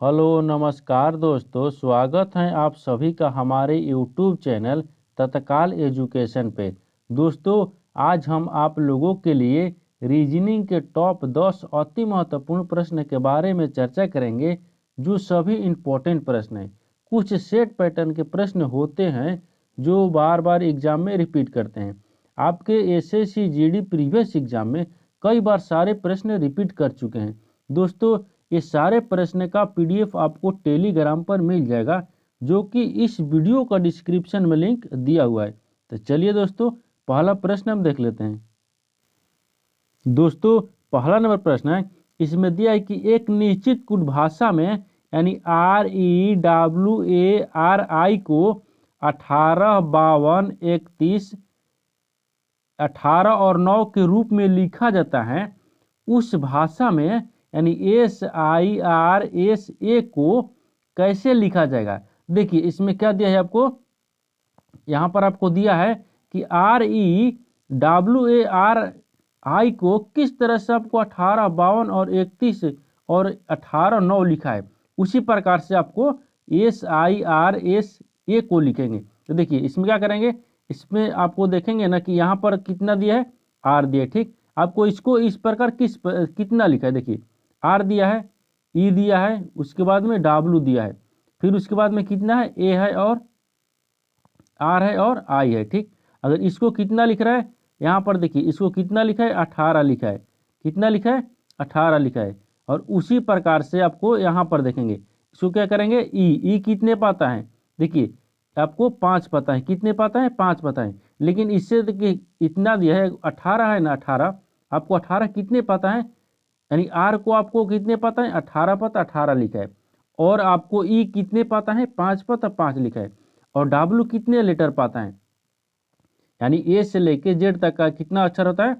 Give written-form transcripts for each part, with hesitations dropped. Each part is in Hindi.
हेलो नमस्कार दोस्तों, स्वागत है आप सभी का हमारे यूट्यूब चैनल तत्काल एजुकेशन पे। दोस्तों, आज हम आप लोगों के लिए रीजनिंग के टॉप 10 अति महत्वपूर्ण प्रश्न के बारे में चर्चा करेंगे, जो सभी इम्पोर्टेंट प्रश्न हैं। कुछ सेट पैटर्न के प्रश्न होते हैं जो बार बार एग्जाम में रिपीट करते हैं। आपके एसएससी जीडी प्रीवियस एग्जाम में कई बार सारे प्रश्न रिपीट कर चुके हैं। दोस्तों, ये सारे प्रश्न का पीडीएफ आपको टेलीग्राम पर मिल जाएगा, जो कि इस वीडियो का डिस्क्रिप्शन में लिंक दिया हुआ है। तो चलिए दोस्तों, पहला प्रश्न हम देख लेते हैं। दोस्तों, पहला नंबर प्रश्न है, इसमें दिया है कि एक निश्चित कुट भाषा में यानी REWARI को 18, 52, 31, 18 और 9 के रूप में लिखा जाता है। उस भाषा में यानी SIRSA को कैसे लिखा जाएगा। देखिए, इसमें क्या दिया है आपको, यहाँ पर आपको दिया है कि REWARI को किस तरह से आपको 18, 52 और 31 और 18, 9 लिखा है, उसी प्रकार से आपको SIRSA को लिखेंगे। तो देखिए, इसमें क्या करेंगे, इसमें आपको देखेंगे ना कि यहाँ पर कितना दिया है, R दिया है। ठीक, आपको इसको इस प्रकार कितना लिखा है, देखिए R दिया है, E दिया है, उसके बाद में W दिया है, फिर उसके बाद में कितना है, A है और R है और I है। ठीक, अगर इसको कितना लिख रहा है, यहाँ पर देखिए इसको कितना लिखा है, 18 लिखा है। कितना लिखा है, 18 लिखा है। और उसी प्रकार से आपको यहाँ पर देखेंगे, इसको क्या करेंगे, ई कितने पाता है, देखिए आपको 5 पता है। कितने पता है, 5 पता है। लेकिन इससे देखिए इतना दिया है, 18 है ना, 18 आपको 18 कितने पता है, यानी आर को आपको कितने पता है, 18 पता, 18 लिखा है। और आपको ई कितने पता है, 5 पता, 5 लिखा है। और डब्ल्यू कितने लेटर पाता है, यानी ए से लेके जेड तक का कितना अक्षर होता है,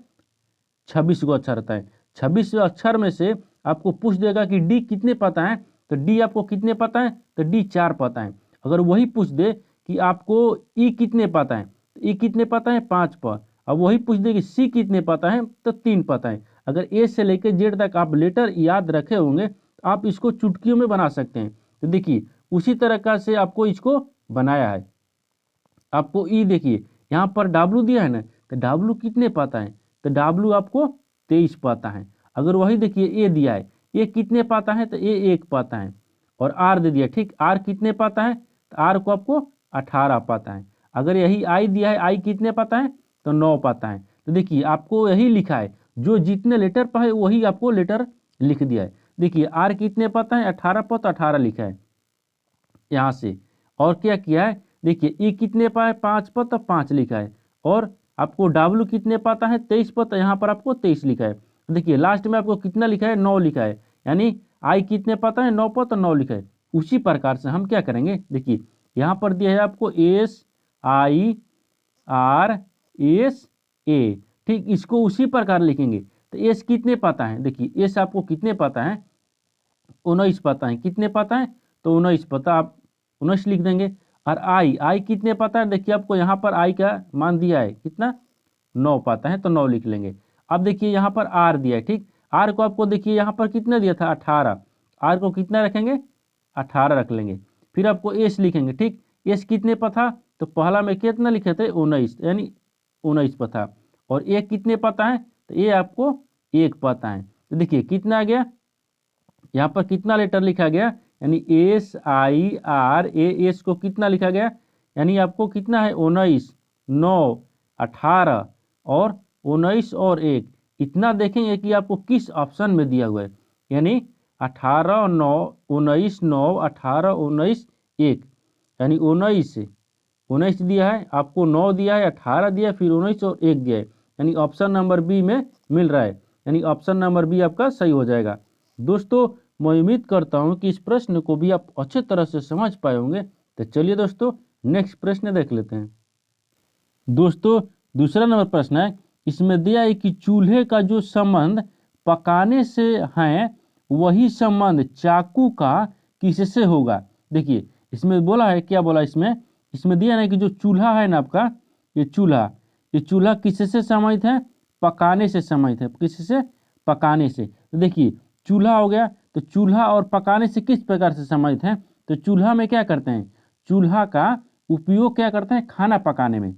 26 को अक्षर होता है। 26 अक्षर में से आपको पूछ देगा कि डी कितने पता है, तो डी आपको कितने पता है, तो डी 4 पता है। अगर वही पूछ दे कि आपको ई कितने पता है, तो ई कितने पता है, 5 पर। अब वही पूछ दे कि सी कितने पता है, तो 3 पता है। अगर ए से लेकर जेड तक आप लेटर याद रखे होंगे तो आप इसको चुटकियों में बना सकते हैं। तो देखिए उसी तरह का से आपको इसको बनाया है। आपको ई देखिए यहाँ पर डब्लू दिया है ना, तो डब्लू कितने पाता है, तो डब्लू आपको 23 पाता है। अगर वही देखिए ए दिया है, ए कितने पाता है, तो ए 1 पाता है। और आर दे दिया, ठीक, आर कितने पाता है, तो आर को आपको 18 पाता है। अगर यही आई दिया है, आई कितने पाता है, तो 9 पाता है। तो देखिए आपको यही लिखा है, जो जितने लेटर पर है वही आपको लेटर लिख दिया है। देखिए आर कितने पाता है, 18 पाता, 18 लिखा है यहाँ से। और क्या किया है, देखिए ई कितने पाए, 5 पद, तो 5 लिखा है। और आपको डब्ल्यू कितने पाता है, 23 पद, तो यहाँ पर आपको 23 लिखा है। देखिए लास्ट में आपको कितना लिखा है, 9 लिखा है। यानी आई कितने पाता है, 9 पद, तो 9 लिखा है। उसी प्रकार से हम क्या करेंगे, देखिए यहाँ पर दिया है आपको SIRSA। ठीक, इसको उसी प्रकार लिखेंगे। तो एस कितने पाता है, देखिए एस आपको कितने पाता है, 19 पाता है। कितने पाता है, तो 19 पता, आप 19 लिख देंगे। और आई आई कितने पाता है, देखिए आपको यहाँ पर आई का मान दिया है कितना, 9 पाता है, तो 9 लिख लेंगे। अब देखिए यहाँ पर आर दिया है। ठीक, आर को आपको देखिए यहाँ पर कितना दिया था, 18। आर को कितना रखेंगे, 18 रख लेंगे। फिर आपको एस लिखेंगे। ठीक, एस कितने पर था, तो पहला में कितना लिखे थे, 19, यानी 19 पर था। और ए कितने पता है, तो ए आपको 1 पता है। तो देखिए कितना आ गया, यहाँ पर कितना लेटर लिखा गया, यानी SIRA, एस को कितना लिखा गया, यानी आपको कितना है, 19, 9, 18 और 19 और 1। इतना देखेंगे कि आपको किस ऑप्शन में दिया हुआ है, यानी 18, 9, 19, 9, 18, 19, 1, यानी 19 दिया है आपको, 9 दिया है, 18 दिया है, फिर 19 और 1 दिया है, यानी ऑप्शन नंबर बी में मिल रहा है। यानी ऑप्शन नंबर बी आपका सही हो जाएगा। दोस्तों, मैं उम्मीद करता हूं कि इस प्रश्न को भी आप अच्छे तरह से समझ पाए होंगे। तो चलिए दोस्तों, नेक्स्ट प्रश्न देख लेते हैं। दोस्तों, दूसरा नंबर प्रश्न है, इसमें दिया है कि चूल्हे का जो संबंध पकाने से है, वही संबंध चाकू का किससे होगा। देखिए इसमें बोला है, क्या बोला इसमें, इसमें दिया है कि जो चूल्हा है ना आपका, ये चूल्हा किससे संबंधित है, पकाने से संबंधित है। किससे, पकाने से। तो देखिए चूल्हा हो गया, तो चूल्हा और पकाने से किस प्रकार से संबंधित हैं? तो चूल्हा में क्या करते हैं, चूल्हा का उपयोग क्या करते हैं, खाना पकाने में।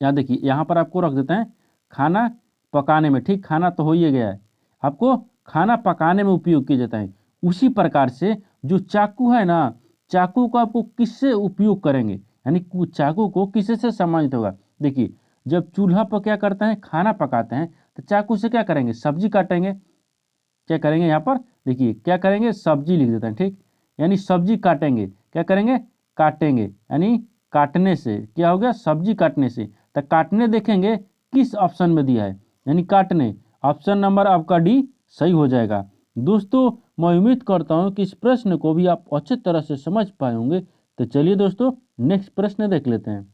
यहाँ देखिए, यहाँ पर आपको रख देते हैं खाना पकाने में, ठीक, खाना तो हो ही गया है, आपको खाना पकाने में उपयोग किया जाता है। उसी प्रकार से जो चाकू है ना, चाकू को आपको किससे उपयोग करेंगे, यानी चाकू को किससे से संबंधित होगा। देखिए, जब चूल्हा पर क्या करते हैं, खाना पकाते हैं, तो चाकू से क्या करेंगे, सब्जी काटेंगे। क्या करेंगे यहाँ पर, देखिए क्या करेंगे, सब्जी लिख देते हैं, ठीक, यानी सब्जी काटेंगे। क्या करेंगे, काटेंगे, यानी काटने से क्या हो गया, सब्जी काटने से। तो काटने देखेंगे किस ऑप्शन में दिया है, यानी काटने, ऑप्शन नंबर आपका डी सही हो जाएगा। दोस्तों मैं उम्मीद करता हूँ कि इस प्रश्न को भी आप अच्छे तरह से समझ पाए होंगे। तो चलिए दोस्तों नेक्स्ट प्रश्न देख लेते हैं।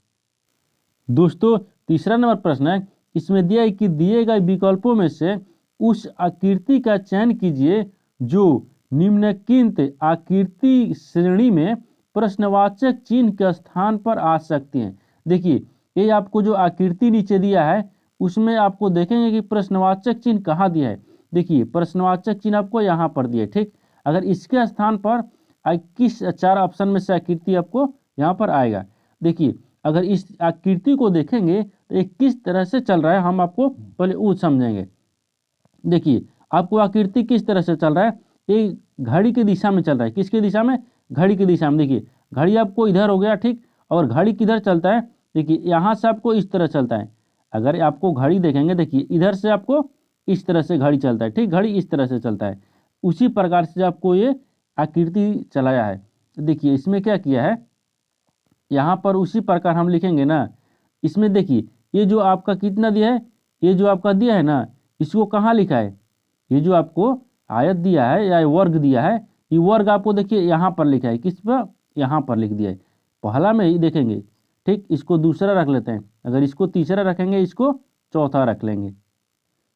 दोस्तों तीसरा नंबर प्रश्न है, इसमें दिया है कि दिए गए विकल्पों में से उस आकृति का चयन कीजिए जो निम्नलिखित आकृति श्रेणी में प्रश्नवाचक चिन्ह के स्थान पर आ सकती हैं। देखिए, ये आपको जो आकृति नीचे दिया है उसमें आपको देखेंगे कि प्रश्नवाचक चिन्ह कहाँ दिया है। देखिए, प्रश्नवाचक चिन्ह आपको यहाँ पर दिया है, ठीक। अगर इसके स्थान पर किस चार ऑप्शन में से आकृति आपको यहाँ पर आएगा। देखिए, अगर इस आकृति को देखेंगे तो ये किस तरह से चल रहा है, हम आपको पहले वो समझेंगे। देखिए, आपको आकृति किस तरह से चल रहा है, ये घड़ी की दिशा में चल रहा है। किसकी दिशा में, घड़ी की दिशा में। देखिए, घड़ी आपको इधर हो गया, ठीक, और घड़ी किधर चलता है, देखिए यहाँ से आपको इस तरह चलता है। अगर आपको घड़ी देखेंगे, देखिए इधर से आपको इस तरह से घड़ी चलता है, ठीक, घड़ी इस तरह से चलता है। उसी प्रकार से आपको ये आकृति चलाया है। देखिए इसमें क्या किया है, यहाँ पर उसी प्रकार हम लिखेंगे ना। इसमें देखिए, ये जो आपका कितना दिया है, ये जो आपका दिया है ना, इसको कहाँ लिखा है, ये जो आपको आयत दिया है या वर्ग दिया है, ये वर्ग आपको देखिए यहाँ पर लिखा है, किस पर, यहाँ पर लिख दिया है। पहला में ही देखेंगे, ठीक, इसको दूसरा रख लेते हैं, अगर इसको तीसरा रखेंगे, इसको चौथा रख लेंगे।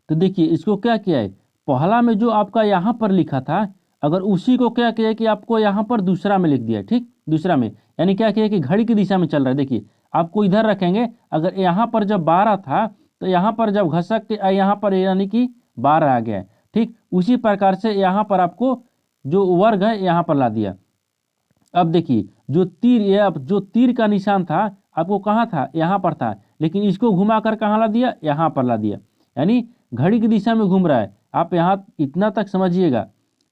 तो देखिए इसको क्या किया है, पहला में जो आपका यहाँ पर लिखा था, अगर उसी को क्या किया कि आपको यहाँ पर दूसरा में लिख दिया, ठीक, दूसरा में, यानी क्या किया कि घड़ी की दिशा में चल रहा है। देखिए आपको इधर रखेंगे, अगर यहाँ पर जब 12 था तो यहाँ पर जब घसक के यहाँ पर यानी कि 12 आ गया, ठीक। उसी प्रकार से यहाँ पर आपको जो वर्ग है यहाँ पर ला दिया। अब देखिए जो तीर, ये अब जो तीर का निशान था आपको कहाँ था, यहाँ पर था, लेकिन इसको घुमा कर कहाँ ला दिया, यहाँ पर ला दिया, यानी घड़ी की दिशा में घूम रहा है। आप यहाँ इतना तक समझिएगा।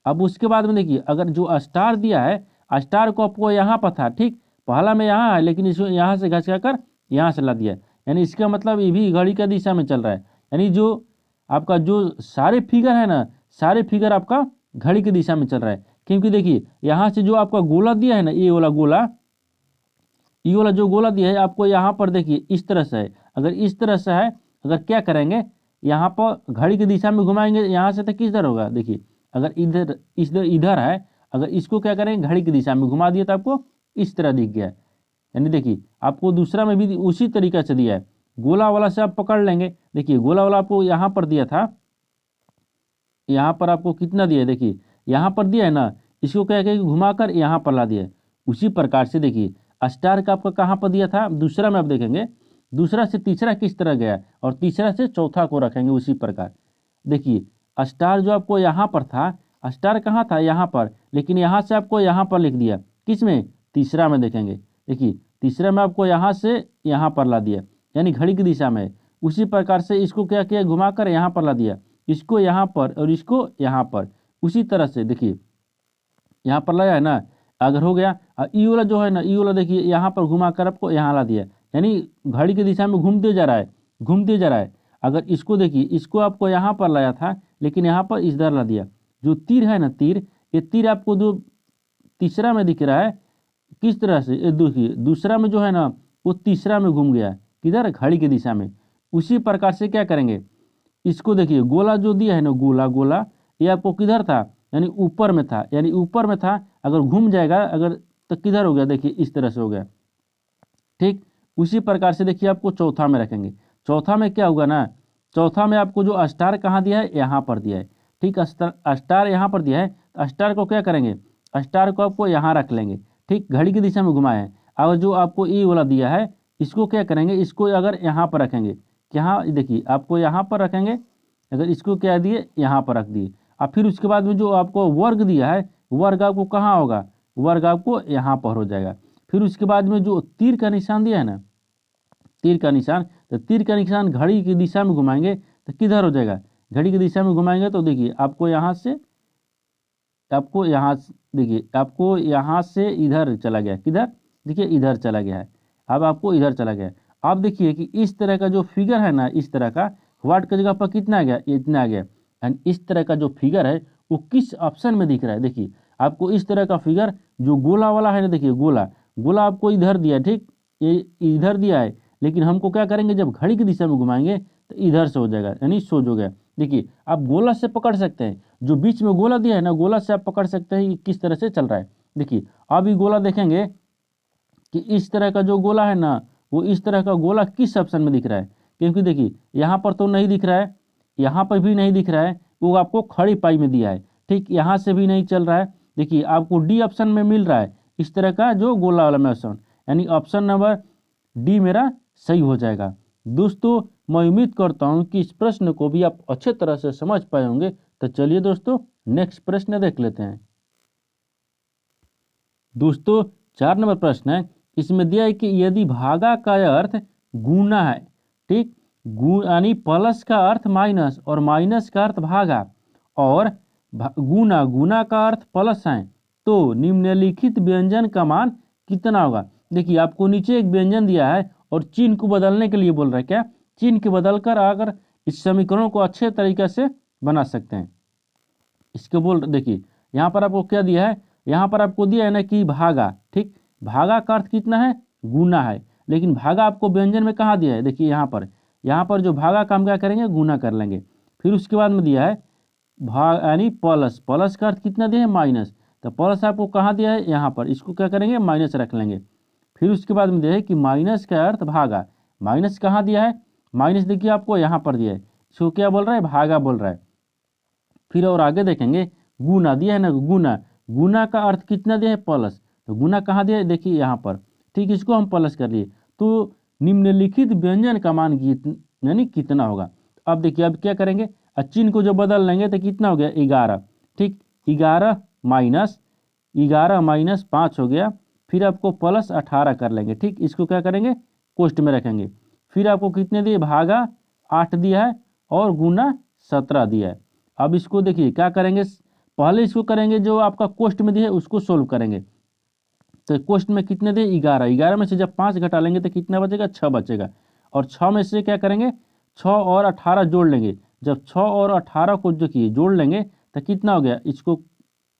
अब उसके बाद में देखिए, अगर जो स्टार दिया है, स्टार को आपको यहाँ पर था, ठीक, पहला में यहाँ है, लेकिन इसको यहाँ से घसका कर यहाँ से ला दिया, यानी इसका मतलब ये भी घड़ी का दिशा में चल रहा है। यानी जो आपका जो सारे फिगर है ना, सारे फिगर आपका घड़ी की दिशा में चल रहा है। क्योंकि देखिए यहाँ से जो आपका गोला दिया है ना, ये वाला गोला, ये वाला जो गोला दिया है आपको यहाँ पर देखिए इस तरह से है। अगर इस तरह से है, अगर क्या करेंगे, यहाँ पर घड़ी की दिशा में घुमाएंगे, यहाँ से तो किस तरह होगा, देखिए अगर इधर इधर है, अगर इसको क्या करेंगे, घड़ी की दिशा में घुमा दिया तो आपको इस तरह दिख गया। यानी देखिए आपको दूसरा में भी उसी तरीका से दिया है। गोला वाला से आप पकड़ लेंगे, देखिए गोला वाला आपको यहाँ पर दिया था, यहाँ पर आपको कितना दिया है, देखिए यहाँ पर दिया है ना, इसको क्या कहें घुमा कर यहाँ पर ला दिया है। उसी प्रकार से देखिए स्टार का आपका कहाँ पर दिया था, दूसरा में आप देखेंगे, दूसरा से तीसरा किस तरह गया, और तीसरा से चौथा को रखेंगे उसी प्रकार। देखिए स्टार जो आपको यहाँ पर था, स्टार कहाँ था, यहाँ पर, लेकिन यहाँ से आपको यहाँ पर लिख दिया, किस में, तीसरा में देखेंगे। देखिए तीसरा में आपको यहाँ से यहाँ पर ला दिया, यानी घड़ी की दिशा में। उसी प्रकार से इसको क्या किया, घुमा कर यहाँ पर ला दिया, इसको यहाँ पर और इसको यहाँ पर। उसी तरह से देखिए यहाँ पर लाया है ना, अगर हो गया, ई वाला जो है ना, ई वाला देखिए यहाँ पर घुमा कर आपको यहाँ ला दिया, यानी घड़ी की दिशा में घूमते जा रहा है, घूमते जा रहा है। अगर इसको देखिए, इसको आपको यहाँ पर लाया था, लेकिन यहाँ पर इधर ला दिया। जो तीर है ना, तीर, ये तीर आपको जो तीसरा में दिख रहा है, किस तरह से, ये देखिए दूसरा में जो है ना वो तीसरा में घूम गया, किधर, घड़ी की दिशा में। उसी प्रकार से क्या करेंगे, इसको देखिए गोला जो दिया है ना, गोला गोला, ये आपको किधर था, यानी ऊपर में था, यानी ऊपर में था, अगर घूम जाएगा अगर तो किधर हो गया, देखिए इस तरह से हो गया, ठीक। उसी प्रकार से देखिए आपको चौथा में रखेंगे। चौथा में क्या होगा ना, चौथा में आपको जो स्टार कहाँ दिया है, यहाँ पर दिया है, ठीक, स्टार यहाँ पर दिया है। स्टार को क्या करेंगे, स्टार को आपको यहाँ रख लेंगे, ठीक, घड़ी की दिशा में घुमाए हैं। और जो आपको ई वाला दिया है, इसको क्या करेंगे, इसको अगर यहाँ पर रखेंगे, यहाँ देखिए आपको यहाँ पर रखेंगे, अगर इसको क्या दिए, यहाँ पर रख दिए, और फिर उसके बाद में जो आपको वर्ग दिया है, वर्ग आपको कहाँ होगा, वर्ग आपको यहाँ पर हो जाएगा। फिर उसके बाद में जो तीर का निशान दिया है ना, तीर का निशान, तो तीर का निशान घड़ी की दिशा में घुमाएंगे तो किधर हो जाएगा, घड़ी की दिशा में घुमाएंगे तो देखिए आपको यहाँ से, आपको यहाँ देखिए आपको यहाँ से इधर चला गया, किधर, देखिए इधर चला गया है। अब आपको इधर चला गया। आप देखिए कि इस तरह का जो फिगर है ना, इस तरह का वाट की जगह पर कितना आ गया, इतना आ गया। एंड इस तरह का जो फिगर है वो किस ऑप्शन में दिख रहा है, देखिए आपको इस तरह का फिगर जो गोला वाला है ना, देखिए गोला, गोला आपको इधर दिया है, ठीक, ये इधर दिया है, लेकिन हमको क्या करेंगे, जब घड़ी की दिशा में घुमाएंगे तो इधर से हो जाएगा, यानी सोच हो गया। देखिए आप गोला से पकड़ सकते हैं, जो बीच में गोला दिया है ना, गोला से आप पकड़ सकते हैं कि किस तरह से चल रहा है। देखिए अब ये गोला देखेंगे कि इस तरह का जो गोला है ना, वो इस तरह का गोला किस ऑप्शन में दिख रहा है, क्योंकि देखिए यहाँ पर तो नहीं दिख रहा है, यहाँ पर भी नहीं दिख रहा है, वो आपको खड़ी पाई में दिया है, ठीक, यहाँ से भी नहीं चल रहा है। देखिए आपको डी ऑप्शन में मिल रहा है इस तरह का जो गोला वाला में ऑप्शन, यानी ऑप्शन नंबर डी मेरा सही हो जाएगा। दोस्तों मैं उम्मीद करता हूँ कि इस प्रश्न को भी आप अच्छे तरह से समझ पाए होंगे। तो चलिए दोस्तों नेक्स्ट प्रश्न देख लेते हैं। दोस्तों 4 नंबर प्रश्न है, इसमें दिया है कि यदि भागा का अर्थ गुना है, ठीक, यानी प्लस का अर्थ माइनस और माइनस का अर्थ भागा और गुना, गुना का अर्थ प्लस है, तो निम्नलिखित व्यंजन का मान कितना होगा। देखिए आपको नीचे एक व्यंजन दिया है और चिन्ह को बदलने के लिए बोल रहा है, क्या, चिन्ह के बदलकर अगर इस समीकरणों को अच्छे तरीके से बना सकते हैं। इसके बोल देखिए यहाँ पर आपको क्या दिया है, यहाँ पर आपको दिया है ना कि भागा, ठीक, भागा का अर्थ कितना है, गुना है, लेकिन भागा आपको व्यंजन में कहाँ दिया है, देखिए यहाँ पर जो भागा का हम क्या करेंगे, गुना कर लेंगे। फिर उसके बाद में दिया है भाग यानी प्लस, प्लस का अर्थ कितना दिया है, माइनस, तो प्लस आपको कहाँ दिया है, यहाँ पर, इसको क्या करेंगे, माइनस रख लेंगे। फिर उसके बाद में दिया है कि माइनस का अर्थ भागा, माइनस कहाँ दिया है, माइनस देखिए आपको यहाँ पर दिया है, इसको क्या बोल रहा है, भागा बोल रहा है। फिर और आगे देखेंगे गुना दिया है ना, गुना, गुना का अर्थ कितना दिया है, प्लस, तो गुना कहाँ दिया है, देखिए यहाँ पर, ठीक, इसको हम प्लस कर लिए, तो निम्नलिखित व्यंजन का मान यानी कितना होगा। अब देखिए अब क्या करेंगे, चिन्ह को जो बदल लेंगे तो कितना हो गया, 11, ठीक, 11 माइनस 5 हो गया। फिर आपको प्लस 18 कर लेंगे, ठीक, इसको क्या करेंगे, कोष्ठ में रखेंगे। फिर आपको कितने दिए, भागा 8 दिया है और गुना 17 दिया है। अब इसको देखिए क्या करेंगे, पहले इसको करेंगे जो आपका कोष्ठ में दिया है उसको सोल्व करेंगे। तो कोष्ठ में कितने दिए, 11, 11 में से जब 5 घटा लेंगे तो कितना बचेगा, 6 बचेगा, और 6 में से क्या करेंगे, 6 और 18 जोड़ लेंगे। जब 6 और 18 को देखिए जोड़ लेंगे तो कितना हो गया, इसको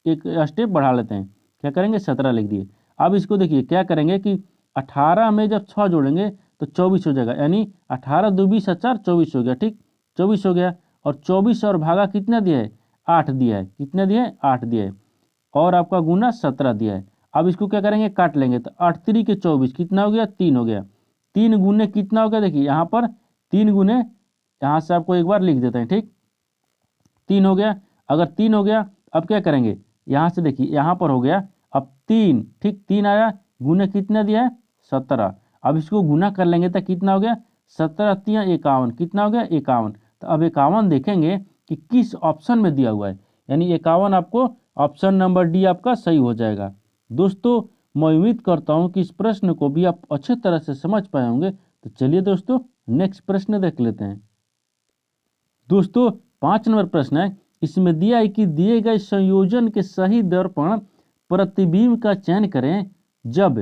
एक स्टेप बढ़ा लेते हैं, क्या करेंगे, 17 लिख दिए। अब इसको देखिए क्या करेंगे कि 18 में जब 6 जोड़ेंगे तो 24 हो जाएगा, यानी 18 2 20 4 24 हो गया, ठीक, 24 हो गया। और 24 और भागा कितना दिया है, 8 दिया है, कितना दिया है, 8 दिया है, और आपका गुना 17 दिया है। अब इसको क्या करेंगे, काट लेंगे, तो 8 3 के 24 कितना हो गया, 3 हो गया, 3 गुने कितना हो गया, देखिए यहाँ पर 3 गुने, यहाँ से आपको एक बार लिख देते हैं, ठीक, 3 हो गया। अगर 3 हो गया अब क्या करेंगे, यहाँ से देखिए यहाँ पर हो गया, अब 3, ठीक, 3 आया, गुने कितना दिया है, 17। अब इसको गुना कर लेंगे तो कितना हो गया, 17 3 51, कितना हो गया, 51। तो अब 51 देखेंगे कि किस ऑप्शन में दिया हुआ है, यानी 51 आपको ऑप्शन नंबर डी आपका सही हो जाएगा। दोस्तों मैं उम्मीद करता हूँ कि इस प्रश्न को भी आप अच्छे तरह से समझ पाए होंगे। तो चलिए दोस्तों नेक्स्ट प्रश्न देख लेते हैं। दोस्तों 5 नंबर प्रश्न है, इसमें दिया है कि दिए गए संयोजन के सही दर्पण प्रतिबिंब का चयन करें जब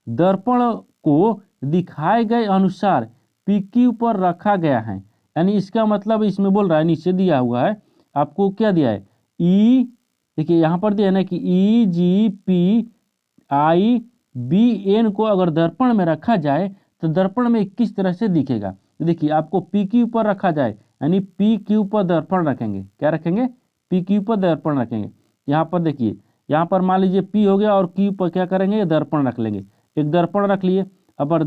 दर्पण को दिखाए गए अनुसार PQ पर रखा गया है। यानी इसका मतलब इसमें बोल रहा है, नीचे दिया हुआ है आपको क्या दिया है, ई, देखिए यहाँ पर दिया है ना कि EGPIBN को अगर दर्पण में रखा जाए तो दर्पण में किस तरह से दिखेगा। देखिए आपको PQ पर रखा जाए, यानी PQ पर दर्पण रखेंगे, क्या रखेंगे, PQ पर दर्पण रखेंगे। यहाँ पर देखिए, यहाँ पर मान लीजिए P हो गया और Q पर क्या करेंगे, दर्पण रख लेंगे, एक दर्पण रख लिए। अब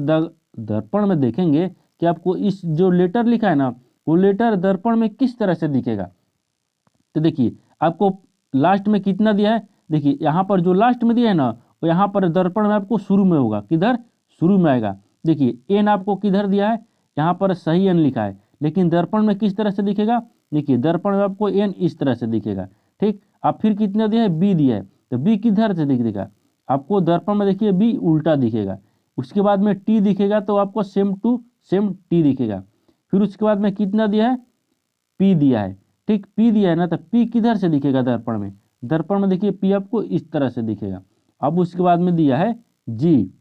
दर्पण में देखेंगे कि आपको इस जो लेटर लिखा है ना, वो लेटर दर्पण में किस तरह से दिखेगा। तो देखिए आपको लास्ट में कितना दिया है, देखिए यहाँ पर जो लास्ट में दिया है ना, वो यहाँ पर दर्पण में आपको शुरू में होगा, किधर, शुरू में आएगा। देखिए एन आपको किधर दिया है, यहाँ पर सही एन लिखा है, लेकिन दर्पण में किस तरह से दिखेगा, देखिए दर्पण में आपको एन इस तरह से दिखेगा, ठीक। अब फिर कितना दिया है, बी दिया है, तो बी किधर से दिखेगा, आपको दर्पण में देखिए बी उल्टा दिखेगा। उसके बाद में टी दिखेगा तो आपको सेम टू सेम टी दिखेगा। फिर उसके बाद में कितना दिया है, पी दिया है, ठीक। पी दिया है ना, तो पी किधर से दिखेगा दर्पण में, दर्पण में देखिए पी आपको इस तरह से दिखेगा। अब उसके बाद में दिया है जी।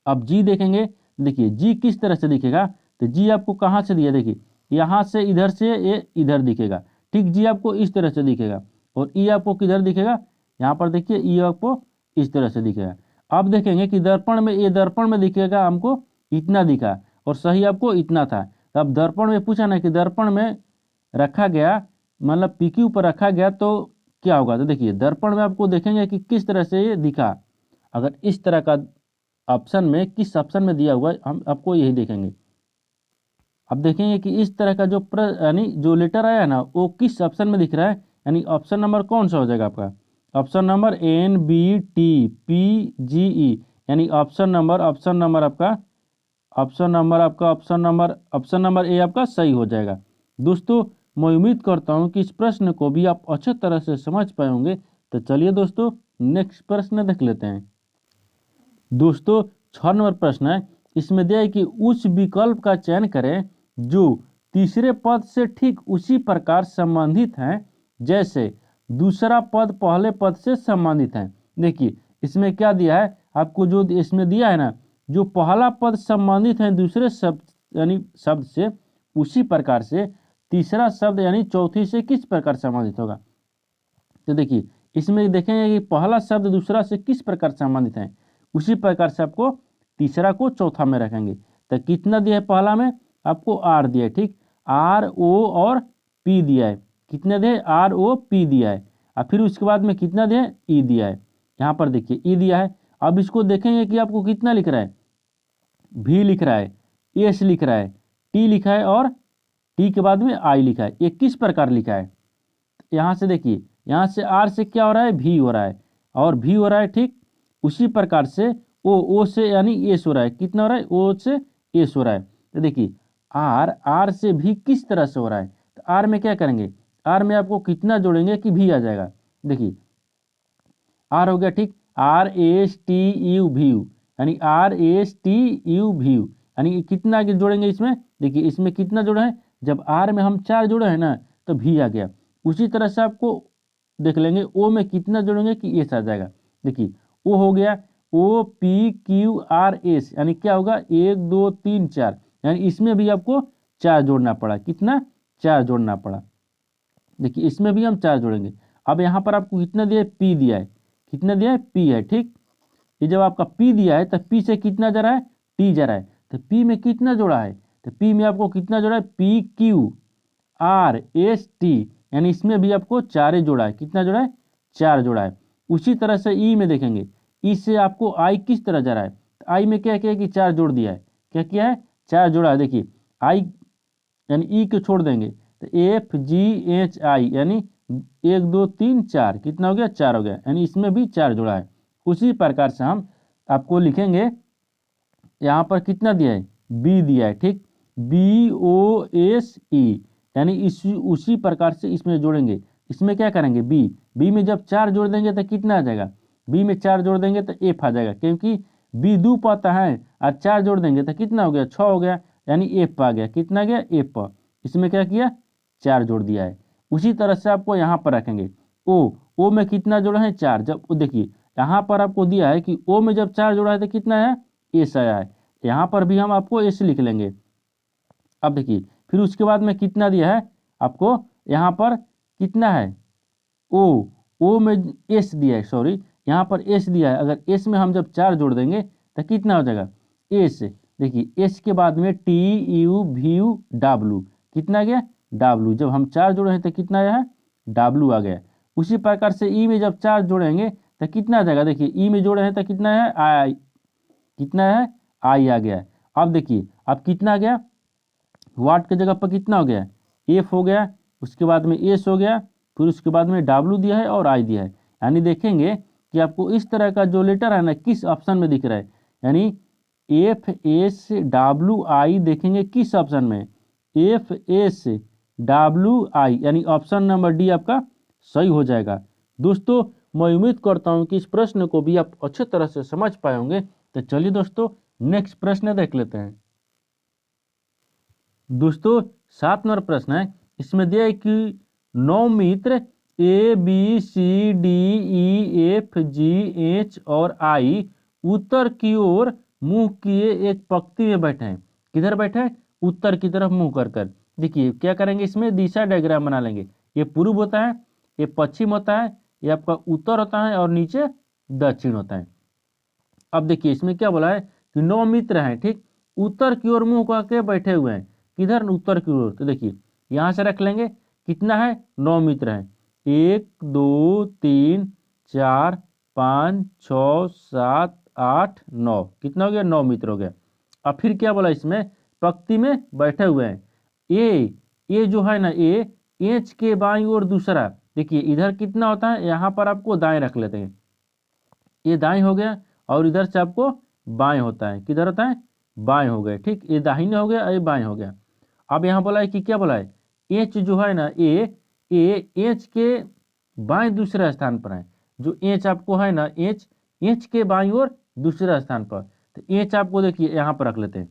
अब जी देखेंगे, देखिए जी किस तरह से दिखेगा, तो जी आपको कहाँ से दिया, देखिए यहाँ से इधर से ये इधर दिखेगा, ठीक। जी आपको इस तरह से दिखेगा। और ई आपको किधर दिखेगा, यहाँ पर देखिए ई आपको इस तरह से दिखेगा। अब देखेंगे कि दर्पण में, ये दर्पण में दिखेगा हमको इतना दिखा और सही आपको इतना था। अब दर्पण में पूछा ना कि दर्पण में रखा गया, मतलब पी क्यू पर रखा गया तो क्या होगा, तो देखिए दर्पण में आपको देखेंगे कि किस तरह से ये दिखा। अगर इस तरह का ऑप्शन में, किस ऑप्शन में दिया हुआ है, हम आपको यही देखेंगे। अब देखेंगे कि इस तरह का जो यानी जो लेटर आया ना वो किस ऑप्शन में दिख रहा है, यानी ऑप्शन नंबर कौन सा हो जाएगा आपका, option number N B T P G E, यानी ऑप्शन नंबर आपका ऑप्शन नंबर ए आपका सही हो जाएगा। दोस्तों मैं उम्मीद करता हूं कि इस प्रश्न को भी आप अच्छे तरह से समझ पाए होंगे। तो चलिए दोस्तों नेक्स्ट प्रश्न देख लेते हैं। दोस्तों 6 नंबर प्रश्न है, इसमें दिया है कि उस विकल्प का चयन करें जो तीसरे पद से ठीक उसी प्रकार संबंधित हैं जैसे दूसरा पद पहले पद से संबंधित है। देखिए इसमें क्या दिया है आपको, जो इसमें दिया है ना, जो पहला पद संबंधित है दूसरे शब्द यानी शब्द से उसी प्रकार से तीसरा शब्द यानी चौथी से किस प्रकार संबंधित होगा। तो देखिए इसमें देखेंगे कि पहला शब्द दूसरा से किस प्रकार संबंधित है, उसी प्रकार से आपको तीसरा को चौथा में रखेंगे। तो कितना दिया है, पहला में आपको आर दिया है, ठीक। आर ओ और पी दिया है, कितने दिए, आर ओ पी दिया है। और फिर उसके बाद में कितना दिया है, ई दिया है। यहाँ पर देखिए ई दिया है। अब इसको देखेंगे कि आपको कितना लिख रहा है, भी लिख रहा है, एस लिख रहा है, टी लिखा है और टी के बाद में आई लिखा है। ये किस प्रकार लिखा है, यहाँ से देखिए, यहाँ से आर से क्या हो रहा है, भी हो रहा है और भी हो रहा है, ठीक। उसी प्रकार से ओ से यानी एस हो रहा है, कितना हो रहा है, ओ से एस हो रहा है। तो देखिए आर से भी किस तरह से हो रहा है, तो आर में क्या करेंगे, आर में आपको कितना जोड़ेंगे कि भी आ जाएगा। देखिए आर हो गया, ठीक। आर एस टी यू भी यू, यानी आर एस टी यू भी यू, यानी कितना आगे जोड़ेंगे इसमें, देखिए इसमें कितना जोड़ा है, जब आर में हम 4 जोड़े हैं ना तो भी आ गया। उसी तरह से आपको देख लेंगे ओ में कितना जोड़ेंगे कि एस आ जाएगा। देखिए ओ हो गया, O P Q R S, यानी क्या होगा 1 2 3 4, यानी इसमें भी आपको 4 जोड़ना पड़ा, कितना 4 जोड़ना पड़ा। देखिए इसमें भी हम 4 जोड़ेंगे। अब यहाँ पर आपको कितना दिया है, पी दिया है, कितना दिया है, पी है, ठीक। ये जब आपका पी दिया है तो पी से कितना जा रहा है, टी जा रहा है, तो पी में कितना जोड़ा है, तो पी में आपको कितना जोड़ा है, P Q R S T, यानी इसमें भी आपको 4 जोड़ा है, कितना जोड़ा है, 4 जोड़ा है। उसी तरह से ई में देखेंगे, ई से आपको आई किस तरह जा रहा है, तो आई में क्या किया कि 4 जोड़ दिया है, क्या किया है, 4 जोड़ा है। देखिए आई यानी ई को छोड़ देंगे तो एफ जी एच आई, यानी 1 2 3 4, कितना हो गया, 4 हो गया, यानी इसमें भी 4 जोड़ा है। उसी प्रकार से हम आपको लिखेंगे, यहाँ पर कितना दिया है, बी दिया है, ठीक। बी ओ एस ई, यानी उसी प्रकार से इसमें जोड़ेंगे। इसमें क्या करेंगे, बी में जब 4 जोड़ देंगे तो कितना आ जाएगा, बी में 4 जोड़ देंगे तो एफ आ जाएगा, क्योंकि बी 2 पाता है और 4 जोड़ देंगे तो कितना हो गया, 6 हो गया, यानी एफ आ गया, कितना गया, एफ। इसमें क्या किया, 4 जोड़ दिया है। उसी तरह से आपको यहाँ पर रखेंगे, ओ में कितना जोड़ा है, 4। जब देखिए यहाँ पर आपको दिया है कि ओ में जब 4 जोड़ा है तो कितना है, एस आया है, यहाँ पर भी हम आपको एस लिख लेंगे। अब देखिए फिर उसके बाद में कितना दिया है आपको, यहाँ पर कितना है, ओ में एस दिया है, सॉरी यहाँ पर एस दिया है। अगर एस में हम जब 4 जोड़ देंगे तो कितना हो जाएगा, एस। देखिए एस के बाद में T U V U W, कितना गया, डब्लू। जब हम 4 जोड़े हैं तो कितना आया है, डब्लू आ गया। उसी प्रकार से ई में जब 4 जोड़ेंगे तो कितना आ जाएगा, देखिए ई में जोड़े हैं तो कितना है, आई, कितना है, आई आ गया। अब देखिए अब कितना आ गया, वाट की जगह पर कितना हो गया, एफ हो गया, उसके बाद में एस हो गया, फिर उसके बाद में डब्लू दिया है और आई दिया है। यानी देखेंगे कि आपको इस तरह का जो लेटर है ना किस ऑप्शन में दिख रहा है, यानी एफ एस डब्लू आई देखेंगे किस ऑप्शन में, एफ एस WI, यानी ऑप्शन नंबर डी आपका सही हो जाएगा। दोस्तों मैं उम्मीद करता हूं कि इस प्रश्न को भी आप अच्छे तरह से समझ पाए होंगे। तो चलिए दोस्तों नेक्स्ट प्रश्न देख लेते हैं। दोस्तों 7 नंबर प्रश्न है, इसमें दिया है कि 9 मित्र ABCDEFGH और I उत्तर की ओर मुंह किए एक पंक्ति में बैठे हैं। किधर बैठे हैं? उत्तर की तरफ मुंह कर कर। देखिए क्या करेंगे, इसमें दिशा डायग्राम बना लेंगे। ये पूर्व होता है, ये पश्चिम होता है, ये आपका उत्तर होता है और नीचे दक्षिण होता है। अब देखिए इसमें क्या बोला है कि 9 मित्र हैं, ठीक, उत्तर की ओर मुंह करके बैठे हुए हैं। किधर? उत्तर की ओर। तो देखिए यहां से रख लेंगे, कितना है? 9 मित्र हैं। 1 2 3 4 5 6 7 8 9, कितना हो गया? 9 मित्र हो गया। अब फिर क्या बोला, इसमें पंक्ति में बैठे हुए हैं। ए जो है ना, एच के बाईं ओर दूसरा। देखिए इधर कितना होता है, यहाँ पर आपको दाएं रख लेते हैं, ये दाएं हो गया और इधर से आपको बाएं होता है। किधर होता है? बाएं हो गए, ठीक, ये दाहिने हो गया, ये बाएं हो गया। अब यहाँ बोला है कि क्या बोला है, एच जो है ना, एच के बाएं दूसरे स्थान पर है। जो एच आपको है ना, एच के बाईं ओर दूसरे स्थान पर। तो एच आपको देखिए यहाँ पर रख लेते हैं।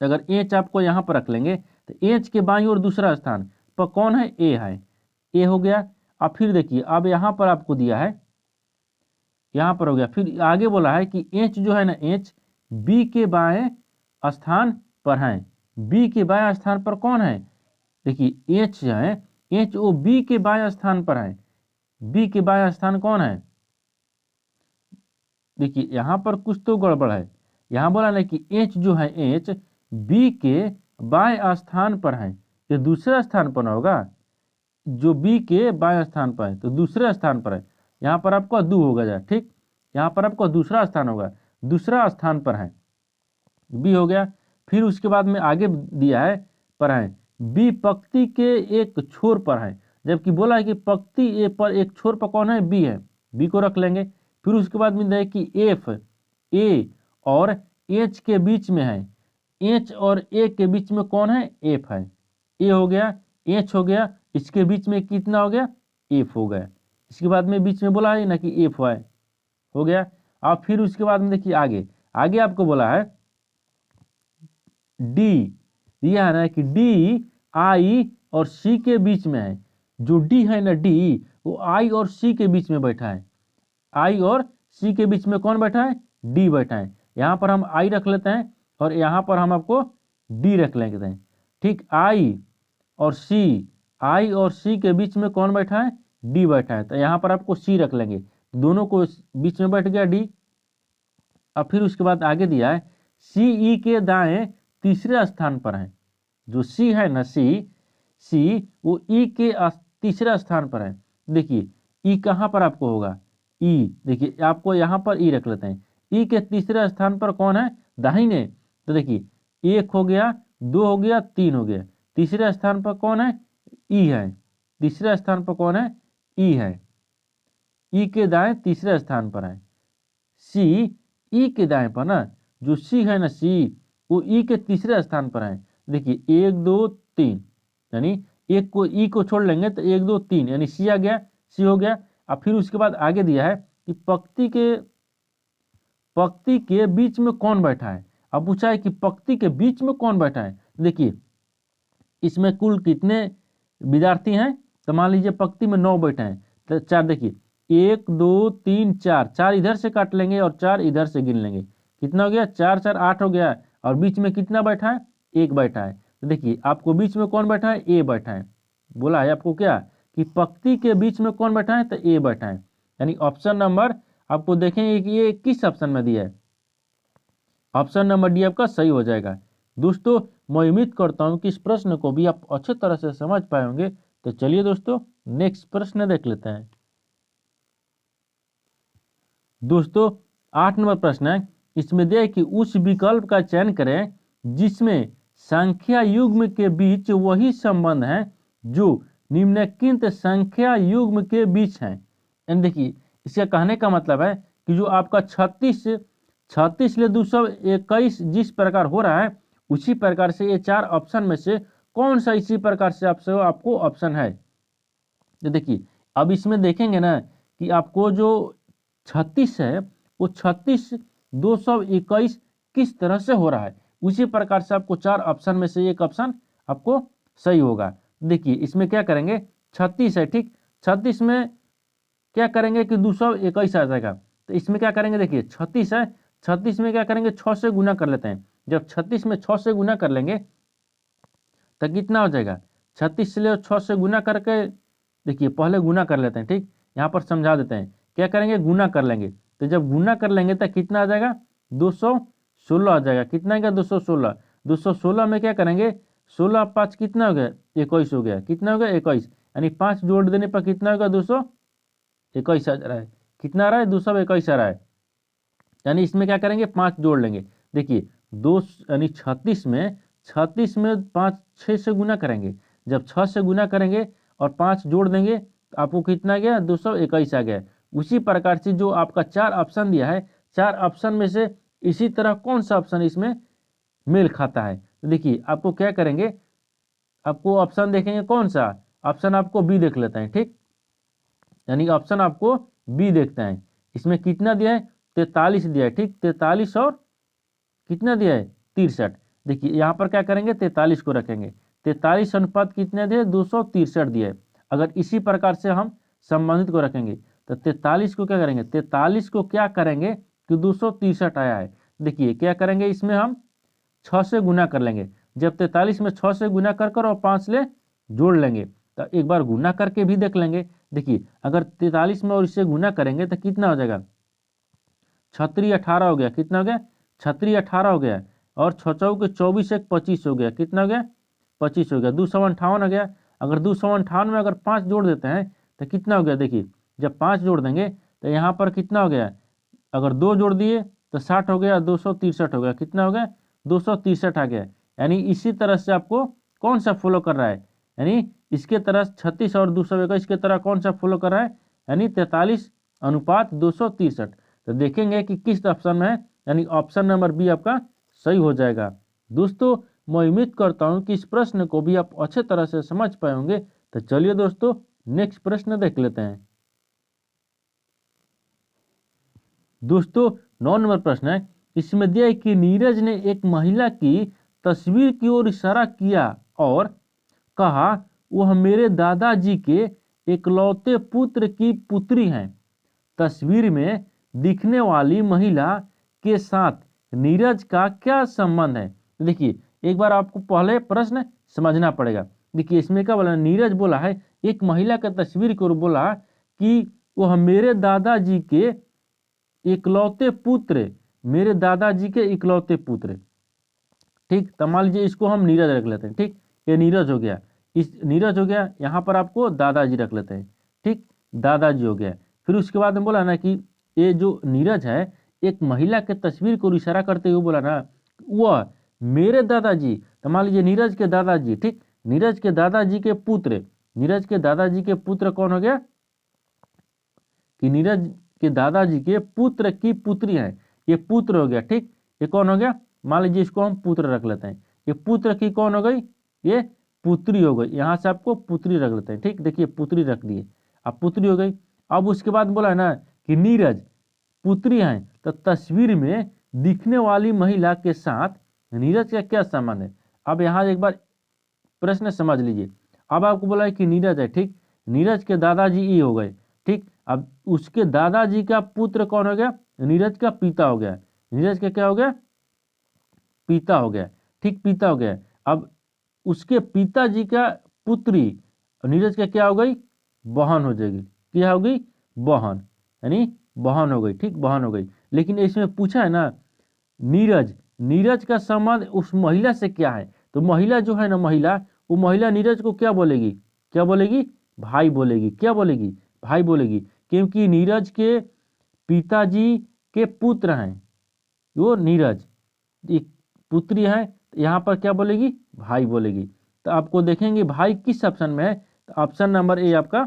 अगर एच आपको यहाँ पर रख लेंगे तो एच के बाईं ओर दूसरा स्थान पर कौन है? ए है। ए हो गया। अब फिर देखिए अब यहाँ पर आपको दिया है, यहाँ पर हो गया। फिर आगे बोला है कि एच जो है ना, एच बी के बाएं स्थान पर है। बी के बाएं स्थान पर कौन है? देखिए एच जो है, एच ओ बी के बाएं स्थान पर है। बी के बाएं स्थान कौन है? देखिए यहाँ पर कुछ तो गड़बड़ है। यहाँ बोला ना कि एच जो है, एच बी के बाएं स्थान पर है। ये दूसरे स्थान पर ना होगा, जो बी के बाएं स्थान पर है तो दूसरे स्थान पर है। यहाँ पर आपको दो होगा जाए, ठीक, यहाँ पर आपको दूसरा स्थान होगा, दूसरा स्थान पर है, बी हो गया। फिर उसके बाद में आगे दिया है पर है बी पंक्ति के एक छोर पर है। जबकि बोला है कि पंक्ति ए पर एक छोर पर कौन है? बी है, बी को रख लेंगे। फिर उसके बाद में है कि एफ ए और एच के बीच में है। एच और ए के बीच में कौन है? एफ है। ए हो गया, एच हो गया, इसके बीच में कितना हो गया? एफ हो गया। इसके बाद में बीच में बोला है ना कि एफ है, हो गया। अब फिर उसके बाद में देखिए आगे आगे आपको बोला है डी, दिया है ना कि डी आई और सी के बीच में है। जो डी है ना, डी वो आई और सी के बीच में बैठा है। आई और सी के बीच में कौन बैठा है? डी बैठा है। यहाँ पर हम आई रख लेते हैं और यहाँ पर हम आपको डी रख लेते हैं, ठीक। आई और सी के बीच में कौन बैठा है? डी बैठा है। तो यहाँ पर आपको सी रख लेंगे, दोनों को बीच में बैठ गया डी। अब फिर उसके बाद आगे दिया है सी ई के दाएं तीसरे स्थान पर है। जो सी है ना, सी वो ई के तीसरे स्थान पर है। देखिए ई कहाँ पर आपको होगा? ई, देखिए आपको यहाँ पर ई रख लेते हैं। ई के तीसरे स्थान पर कौन है? दाहिने। तो देखिए 1 हो गया, 2 हो गया, 3 हो गया। तीसरे स्थान पर कौन है? ई है। तीसरे स्थान पर कौन है? ई है। ई के दाएं तीसरे स्थान पर है। सी ई के दाएं पर ना, जो सी है ना, सी वो ई के तीसरे स्थान पर है। देखिए 1 2 3, यानी एक को ई को छोड़ लेंगे तो 1 2 3, यानी सी आ गया, सी हो गया। अब फिर उसके बाद आगे दिया है कि पंक्ति के बीच में कौन बैठा है। अब पूछा है कि पंक्ति के बीच में कौन बैठा है। देखिए इसमें कुल कितने विद्यार्थी हैं? तो मान लीजिए पंक्ति में 9 बैठे हैं, तो 4, देखिए 1 2 3 4, 4 इधर से काट लेंगे और 4 इधर से गिन लेंगे। कितना हो गया? 4 4 8 हो गया। और बीच में कितना बैठा है? 1 बैठा है। तो देखिए आपको बीच में कौन बैठा है? ए बैठा है। बोला है आपको क्या कि पंक्ति के बीच में कौन बैठा है? तो ए बैठा है। यानी ऑप्शन नंबर आपको देखेंगे कि ये किस ऑप्शन में दिया है। ऑप्शन नंबर डी आपका सही हो जाएगा। दोस्तों मैं उम्मीद करता हूं कि इस प्रश्न को भी आप अच्छे तरह से समझ पाए होंगे। तो चलिए दोस्तों नेक्स्ट प्रश्न देख लेते हैं। दोस्तों 8 नंबर प्रश्न है, इसमें दिया है कि उस विकल्प का चयन करें जिसमें संख्या युग्म के बीच वही संबंध है जो निम्नलिखित संख्या युग्म के बीच है। यानी देखिए इसका कहने का मतलब है कि जो आपका 36 ले 221 जिस प्रकार हो रहा है, उसी प्रकार से ये 4 ऑप्शन में से कौन सा इसी प्रकार से आपको ऑप्शन है। तो देखिए अब इसमें देखेंगे ना कि आपको जो 36 है वो 36 221 किस तरह से हो रहा है, उसी प्रकार से आपको 4 ऑप्शन में से एक ऑप्शन आपको सही होगा। देखिए इसमें क्या करेंगे, 36 है ठीक, 36 में क्या करेंगे कि 221 आ जाएगा। तो इसमें क्या करेंगे, देखिए 36 है, 36 में क्या करेंगे 6 से गुना कर लेते हैं। जब 36 में 6 से गुना कर लेंगे तो कितना हो जाएगा, 36 से ले 6 से गुना करके, देखिए पहले गुना कर लेते हैं ठीक, यहाँ पर समझा देते हैं। क्या करेंगे, गुना कर लेंगे। तो जब गुना कर लेंगे तो कितना आ जाएगा, 216 आ जाएगा। कितना आएगा, 216। 216 में क्या करेंगे, 16 5 कितना हो गया, 21 हो गया। कितना हो गया, 21। यानी 5 जोड़ देने पर कितना होगा, 221 आ रहा है। कितना आ रहा है, 221 आ रहा है। यानी इसमें क्या करेंगे, 5 जोड़ लेंगे। देखिए दो यानी 36 में 5 6 से गुना करेंगे। जब 6 से गुना करेंगे और 5 जोड़ देंगे तो आपको कितना गया, 221 आ गया। उसी प्रकार से जो आपका 4 ऑप्शन दिया है, 4 ऑप्शन में से इसी तरह कौन सा ऑप्शन इसमें मेल खाता है। तो देखिए आपको क्या करेंगे, आपको ऑप्शन देखेंगे कौन सा, ऑप्शन आपको बी देख लेते हैं ठीक। यानी ऑप्शन आपको बी देखते हैं। इसमें कितना दिया है, 43 दिया है ठीक, 43 और कितना दिया है, 63। देखिए यहाँ पर क्या करेंगे, 43 को रखेंगे। 43 अनुपात कितने दिए, 263 दिए है। अगर इसी प्रकार से हम संबंधित को रखेंगे तो 43 को क्या करेंगे, 43 को क्या करेंगे कि 263 आया है। देखिए क्या करेंगे, इसमें हम 6 से गुना कर लेंगे। जब 43 में 6 से गुना कर और 5 ले जोड़ लेंगे तो एक बार गुना करके भी देख लेंगे। देखिए अगर 43 में और इससे गुना करेंगे तो कितना हो जाएगा, 36 18 हो गया। कितना हो गया, 36 18 हो गया। और 6 के 24 1 25 हो गया। कितना हो गया, 25 हो गया। 258 हो गया। अगर 258 में अगर 5 जोड़ देते हैं तो कितना हो गया, देखिए जब 5 जोड़ देंगे तो यहाँ पर कितना हो गया, अगर 2 जोड़ दिए तो 60 हो गया, 263 हो गया। कितना हो गया, 263 आ गया। यानी इसी तरह से आपको कौन सा फॉलो कर रहा है, यानी इसके तरह 36 और 221 के तरह कौन सा फॉलो कर रहा है, यानी 43 अनुपात 263। तो देखेंगे कि किस ऑप्शन में है, यानी ऑप्शन नंबर बी आपका सही हो जाएगा। दोस्तों मैं उम्मीद करता हूं कि इस प्रश्न को भी आप अच्छे तरह से समझ पाए होंगे। तो चलिए दोस्तों नेक्स्ट प्रश्न देख लेते हैं। दोस्तों 9 नंबर प्रश्न है, इसमें दिया है कि नीरज ने एक महिला की तस्वीर की ओर इशारा किया और कहा वह मेरे दादाजी के इकलौते पुत्र की पुत्री हैं। तस्वीर में दिखने वाली महिला के साथ नीरज का क्या संबंध है। देखिए एक बार आपको पहले प्रश्न समझना पड़ेगा। देखिए इसमें क्या बोला, नीरज बोला है एक महिला का तस्वीर को बोला कि वह मेरे दादाजी के इकलौते पुत्र, मेरे दादाजी के इकलौते पुत्र ठीक। तो मान लीजिए इसको हम नीरज रख लेते हैं ठीक, ये नीरज हो गया, इस नीरज हो गया। यहाँ पर आपको दादाजी रख लेते हैं ठीक, दादाजी हो गया। फिर उसके बाद में बोला ना कि ये जो नीरज है एक महिला के तस्वीर को इशारा करते हुए बोला ना वह मेरे दादाजी। तो मान लीजिए नीरज के दादाजी ठीक, नीरज के दादाजी के पुत्र, नीरज के दादाजी के पुत्र कौन हो गया कि नीरज के दादाजी के पुत्र की पुत्री है, ये पुत्र हो गया ठीक। ये कौन हो गया, मान लीजिए इसको हम पुत्र रख लेते हैं। ये पुत्र की कौन हो गई, ये पुत्री हो गई। यहां से आपको पुत्री रख लेते हैं ठीक। देखिए पुत्री रख दिए, अब पुत्री हो गई। अब उसके बाद बोला है ना कि नीरज पुत्री है, तो तस्वीर में दिखने वाली महिला के साथ नीरज का क्या संबंध है। अब यहाँ एक बार प्रश्न समझ लीजिए। अब आपको बोला है कि नीरज है ठीक, नीरज के दादाजी ये हो गए ठीक। अब उसके दादाजी का पुत्र कौन हो गया, नीरज का पिता हो गया। नीरज का क्या हो गया, पिता हो गया ठीक, पिता हो गया। अब उसके पिताजी का पुत्री नीरज का क्या हो गई, बहन हो जाएगी। क्या हो गई, बहन, यानी बहन हो गई ठीक, बहन हो गई। लेकिन इसमें पूछा है ना नीरज, नीरज का संबंध उस महिला से क्या है। तो महिला जो है ना, महिला, वो महिला नीरज को क्या बोलेगी, क्या बोलेगी, भाई बोलेगी। क्या बोलेगी, भाई बोलेगी, क्योंकि नीरज के पिताजी के पुत्र हैं वो नीरज, एक पुत्री है, तो यहाँ पर क्या बोलेगी, भाई बोलेगी। तो आपको देखेंगे भाई किस ऑप्शन में है, तो ऑप्शन नंबर ए आपका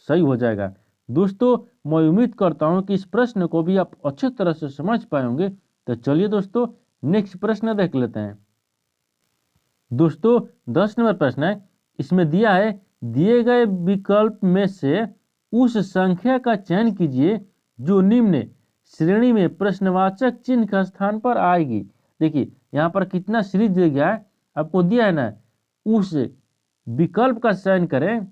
सही हो जाएगा। दोस्तों मैं उम्मीद करता हूं कि इस प्रश्न को भी आप अच्छे तरह से समझ पाए होंगे। तो चलिए दोस्तों नेक्स्ट प्रश्न देख लेते हैं। दोस्तों 10 नंबर प्रश्न है, इसमें दिया है दिए गए विकल्प में से उस संख्या का चयन कीजिए जो निम्न श्रेणी में प्रश्नवाचक चिन्ह के स्थान पर आएगी। देखिए यहाँ पर कितना सीरीज दिया गया है, आपको दिया है ना, उस विकल्प का चयन करें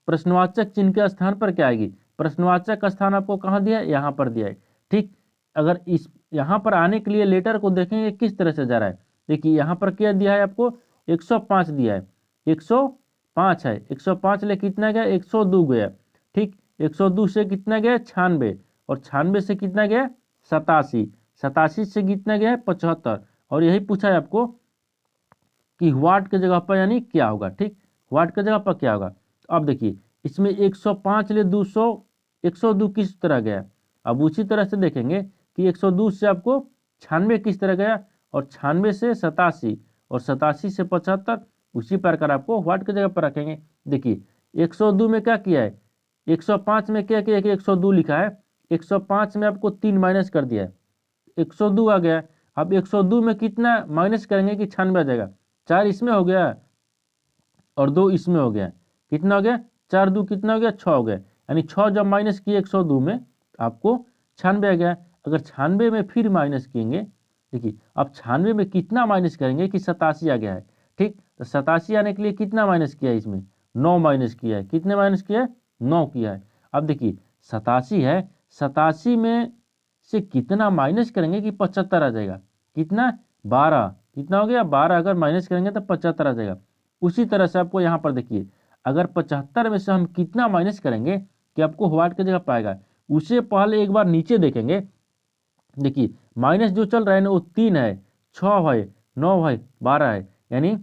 प्रश्नवाचक चिन्ह के स्थान पर क्या आएगी। प्रश्नवाचक का स्थान आपको कहाँ दिया है, यहाँ पर दिया है। ठीक, अगर इस यहाँ पर आने के लिए लेटर को देखेंगे किस तरह से जा रहा है। देखिए यहाँ पर क्या दिया है आपको, 105 दिया है, 105 है, 105 ले कितना गया, 102 गया। ठीक, 102 से कितना गया, 96, और 96 से कितना गया, 87, 87 से कितना गया है, 75। और यही पूछा है आपको कि व्हाट के जगह पर यानी क्या होगा। ठीक, व्हाट के जगह पर क्या होगा। तो अब देखिए इसमें 105 ले 200, 102 किस तरह गया। अब उसी तरह से देखेंगे कि 102 से आपको 96 किस तरह गया, और 96 से 87, और 87 से 75, उसी प्रकार आपको व्हाट की जगह पर रखेंगे। देखिए 102 में क्या किया है, 105 में क्या किया कि 102 लिखा है, 105 में आपको 3 माइनस कर दिया है, 102 आ गया। अब 102 में कितना माइनस करेंगे कि 96 आ जाएगा, 4 इसमें हो गया और 2 इसमें हो गया, कितना हो गया, 4 2 कितना हो गया, 6 हो गया। यानी 6 जब माइनस किए 102 में आपको 96 आ गया। अगर 96 में फिर माइनस किएंगे, देखिए अब 96 में कितना माइनस करेंगे कि 87 आ गया है। ठीक, तो 87 आने के लिए कितना माइनस किया है, इसमें 9 माइनस किया है। कितने माइनस किया है, 9 किया है। अब देखिए 87 है, 87 में से कितना माइनस करेंगे कि 75 आ जाएगा, कितना 12, कितना हो गया 12, अगर माइनस करेंगे तो 75 आ जाएगा। उसी तरह से आपको यहाँ पर देखिए अगर 75 में से हम कितना माइनस करेंगे कि आपको व्हाट की जगह पाएगा, उसे पहले एक बार नीचे देखेंगे। देखिए माइनस जो चल रहा है ना वो 3 है, 6 है, 9 है, 12 है, यानी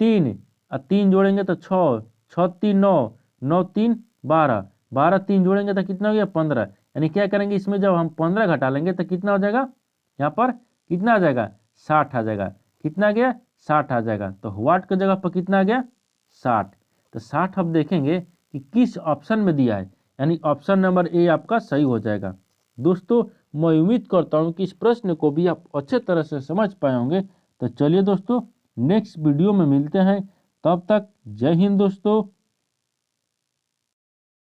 3 और 3 जोड़ेंगे तो 6, 6 3 9, 9 3 12, 12 3 जोड़ेंगे तो कितना हो गया 15। यानी क्या करेंगे इसमें जब हम 15 घटा लेंगे तो कितना हो जाएगा, यहाँ पर कितना आ जाएगा, 60 आ जाएगा। कितना आ गया, 60 आ जाएगा। तो व्हाट की जगह पर कितना आ गया, 60। तो 60 अब देखेंगे कि किस ऑप्शन में दिया है, यानी ऑप्शन नंबर ए आपका सही हो जाएगा। दोस्तों मैं उम्मीद करता हूँ कि इस प्रश्न को भी आप अच्छे तरह से समझ पाए होंगे। तो चलिए दोस्तों नेक्स्ट वीडियो में मिलते हैं, तब तक जय हिंद दोस्तों।